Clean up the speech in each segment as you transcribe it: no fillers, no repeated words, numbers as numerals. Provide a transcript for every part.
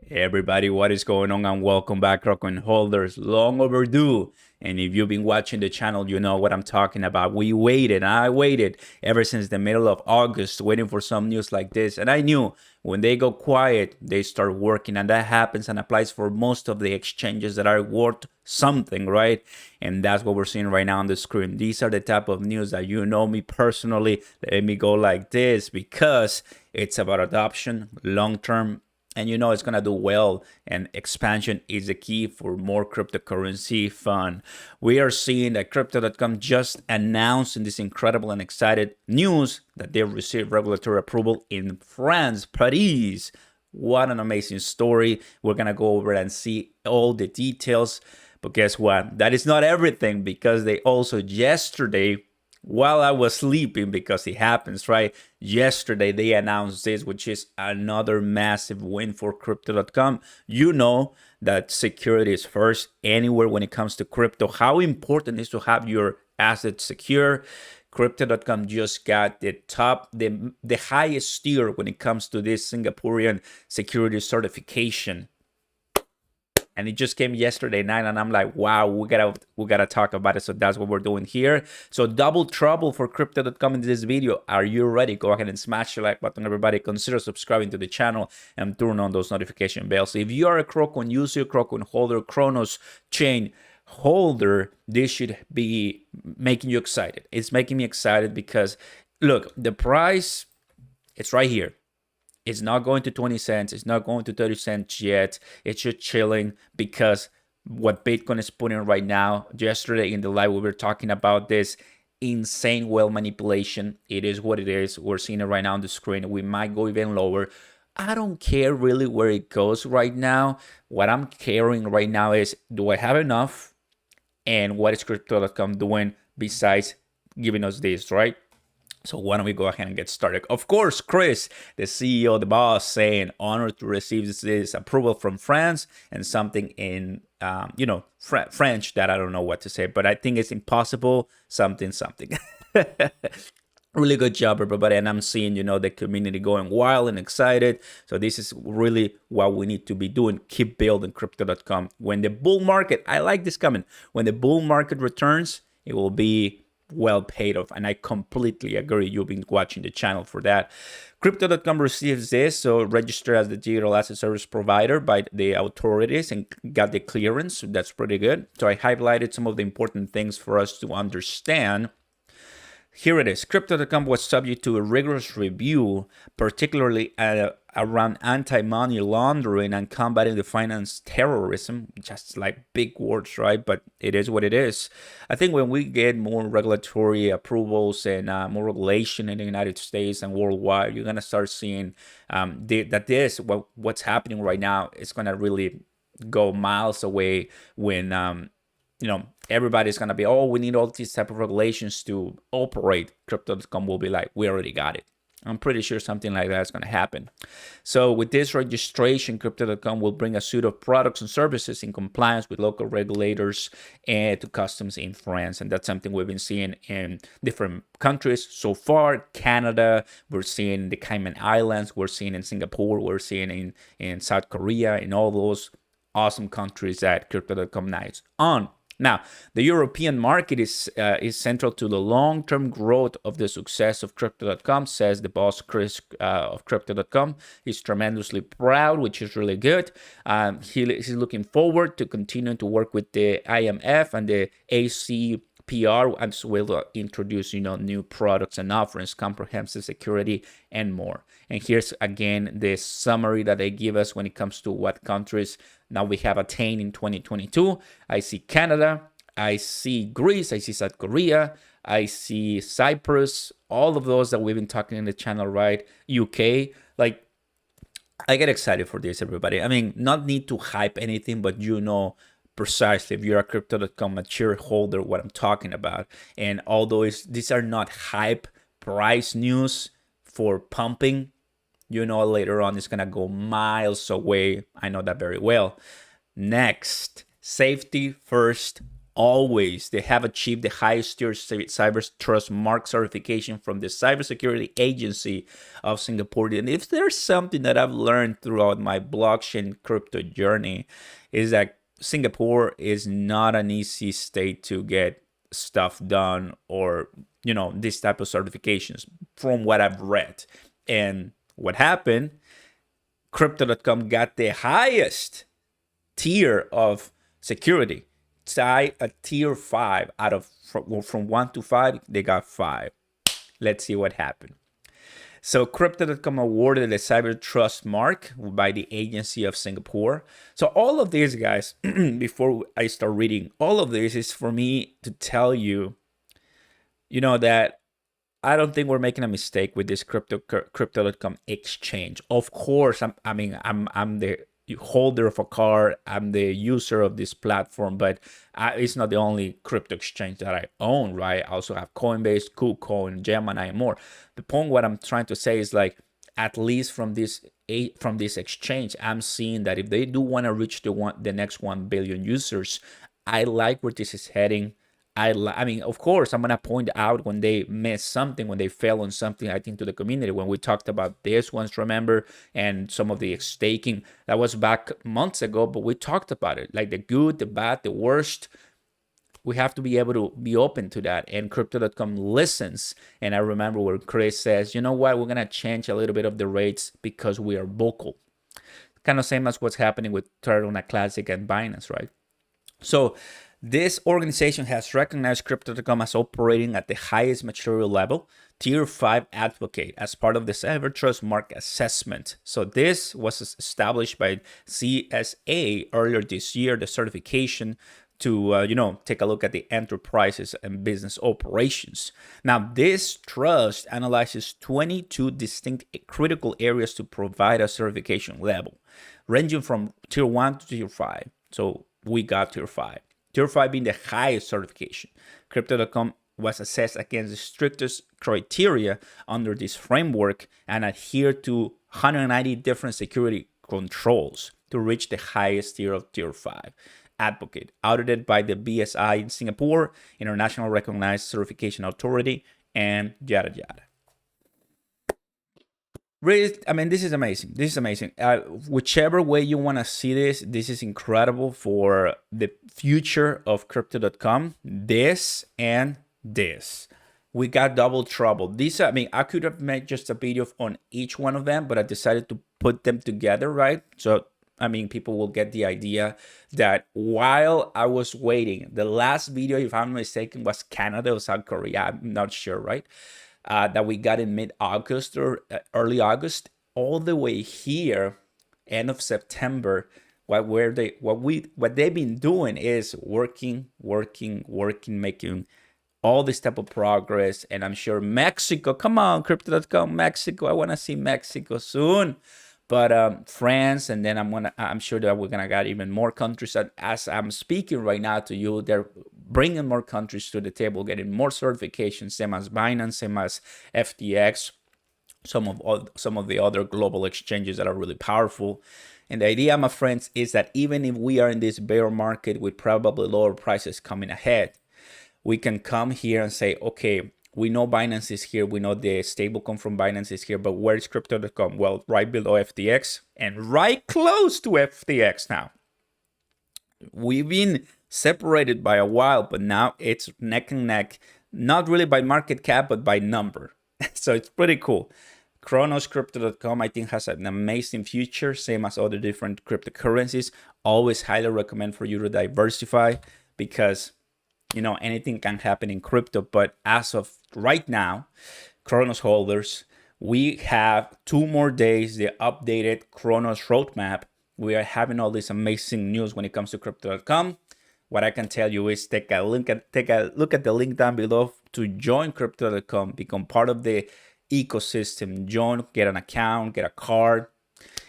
Hey everybody, what is going on? And welcome back, Rockcoin holders. Long overdue. And if you've been watching the channel, you know what I'm talking about. I waited ever since the middle of August, waiting for some news like this. And I knew when they go quiet, they start working. And that happens and applies for most of the exchanges that are worth something, right? And that's what we're seeing right now on the screen. These are the type of news that you know me personally. Let me go like this because it's about adoption, long term, and you know it's gonna do well, and expansion is the key for more cryptocurrency fun. We are seeing that crypto.com just announced in this incredible and excited news that they've received regulatory approval in France, Paris. What an amazing story. We're gonna go over and see all the details. But guess what? That is not everything, because they also yesterday, while I was sleeping, because it happens, right? Yesterday, they announced this, which is another massive win for crypto.com. You know that security is first anywhere when it comes to crypto. How important it is to have your assets secure. Crypto.com just got the highest tier when it comes to this Singaporean security certification, and it just came yesterday night, and I'm like, wow, we gotta talk about it. So that's what we're doing here. So double trouble for crypto.com in this video. Are you ready? Go ahead and smash the like button, everybody. Consider subscribing to the channel and turn on those notification bells. If you are a Crocoin user, Crocoin holder, Cronos chain holder, this should be making you excited. It's making me excited because look, the price, it's right here. It's not going to 20 cents. It's not going to 30 cents yet. It's just chilling because what Bitcoin is putting right now. Yesterday in the live, we were talking about this insane whale manipulation. It is what it is. We're seeing it right now on the screen. We might go even lower. I don't care really where it goes right now. What I'm caring right now is, do I have enough? And what is crypto.com doing besides giving us this, right? So why don't we go ahead and get started? Of course, Chris, the CEO, the boss, saying honored to receive this approval from France, and something in French that I don't know what to say, but I think it's impossible something. Really good job, everybody. And I'm seeing, the community going wild and excited. So this is really what we need to be doing. Keep building crypto.com. When the bull market, I like this coming. When the bull market returns, it will be well paid off. And I completely agree. You've been watching the channel for that. Crypto.com receives this, so registered as the digital asset service provider by the authorities and got the clearance. That's pretty good. So I highlighted some of the important things for us to understand. Here it is. Crypto.com was subject to a rigorous review, particularly around anti-money laundering and combating the finance terrorism. Just like big words, right? But it is what it is. I think when we get more regulatory approvals and more regulation in the United States and worldwide, you're gonna start seeing what's happening right now is gonna really go miles away when everybody's going to be, oh, we need all these type of regulations to operate. Crypto.com will be like, we already got it. I'm pretty sure something like that is going to happen. So with this registration, Crypto.com will bring a suite of products and services in compliance with local regulators and to customs in France. And that's something we've been seeing in different countries so far. Canada, we're seeing the Cayman Islands, we're seeing in Singapore, we're seeing in South Korea, in all those awesome countries that Crypto.com is on. Now, the European market is central to the long-term growth of the success of Crypto.com, says the boss, Chris, of Crypto.com. He's tremendously proud, which is really good. He's looking forward to continuing to work with the IMF and the ACPR, and so we'll introduce, new products and offerings, comprehensive security, and more. And here's again the summary that they give us when it comes to what countries now we have attained in 2022. I see Canada, I see Greece, I see South Korea, I see Cyprus, all of those that we've been talking in the channel, right? UK, like, I get excited for this, everybody. I mean, not need to hype anything, but precisely, if you're a crypto.com mature holder, what I'm talking about. And although these are not hype price news for pumping, later on it's gonna go miles away. I know that very well. Next, safety first always they have achieved the highest tier cyber trust mark certification from the cybersecurity agency of Singapore. And if there's something that I've learned throughout my blockchain crypto journey, is that Singapore is not an easy state to get stuff done, or this type of certifications, from what I've read. And what happened, crypto.com got the highest tier of security, a tier 5 out of from 1 to 5. They got 5. Let's see what happened. So crypto.com awarded the cyber trust mark by the agency of Singapore. So all of these, guys, before I start reading, all of this is for me to tell you, that I don't think we're making a mistake with this crypto.com exchange. Of course, I'm the holder of a card, I'm the user of this platform, but it's not the only crypto exchange that I own, right? I also have Coinbase, KuCoin, Gemini, and more. The point, what I'm trying to say is, like, at least from this exchange, I'm seeing that if they do want to reach the next 1 billion users, I like where this is heading. I mean, of course, I'm going to point out when they miss something, when they fail on something, I think, to the community. When we talked about this once, remember, and some of the staking, that was back months ago, but we talked about it, like the good, the bad, the worst. We have to be able to be open to that. And crypto.com listens. And I remember where Chris says, you know what, we're going to change a little bit of the rates because we are vocal. Kind of same as what's happening with Cardano Classic and Binance, right? So this organization has recognized crypto.com as operating at the highest maturity level, Tier 5 advocate, as part of the Cyber Trust Mark assessment. So this was established by CSA earlier this year, the certification to, take a look at the enterprises and business operations. Now, this trust analyzes 22 distinct critical areas to provide a certification level, ranging from Tier 1 to Tier 5. So we got Tier 5. Tier 5 being the highest certification. Crypto.com was assessed against the strictest criteria under this framework and adhered to 190 different security controls to reach the highest tier of Tier 5. Advocate, audited by the BSI in Singapore, International Recognized Certification Authority, and yada yada. Really, I mean, this is amazing. This is amazing. Whichever way you want to see this, this is incredible for the future of crypto.com. This and this. We got double trouble. These, I mean, I could have made just a video on each one of them, but I decided to put them together, right? So, I mean, people will get the idea that while I was waiting, the last video, if I'm not mistaken, was Canada or South Korea. I'm not sure, right? That we got in mid-August or early August, all the way here, end of September. What they've been doing is working, making all this type of progress. And I'm sure Mexico, come on, crypto.com, Mexico. I want to see Mexico soon. But France, and then I'm sure that we're gonna get even more countries. And as I'm speaking right now to you, they're bringing more countries to the table, getting more certifications, same as Binance, same as FTX, some of the other global exchanges that are really powerful. And the idea, my friends, is that even if we are in this bear market with probably lower prices coming ahead, we can come here and say, okay, we know Binance is here. We know the stablecoin from Binance is here, but where's crypto.com? Well, right below FTX and right close to FTX now. We've been separated by a while, but now it's neck and neck, not really by market cap, but by number. So it's pretty cool. Cronos, crypto.com, I think, has an amazing future, same as other different cryptocurrencies. Always highly recommend for you to diversify because anything can happen in crypto. But as of right now, Cronos holders, we have 2 more days, the updated Cronos roadmap. We are having all this amazing news when it comes to crypto.com. What I can tell you is take a look at the link down below to join crypto.com, become part of the ecosystem, join, get an account, get a card.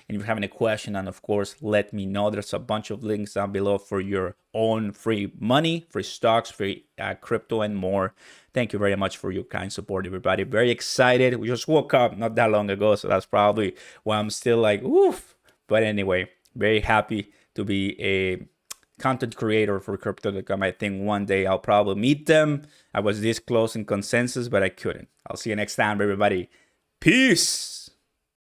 And if you have any question, and of course, let me know. There's a bunch of links down below for your own free money, free stocks, free crypto, and more. Thank you very much for your kind support, everybody. Very excited. We just woke up not that long ago, so that's probably why I'm still like, oof. But anyway, very happy to be content creator for crypto.com. I think one day I'll probably meet them. I was this close in consensus, but I couldn't. I'll see you next time, everybody. Peace.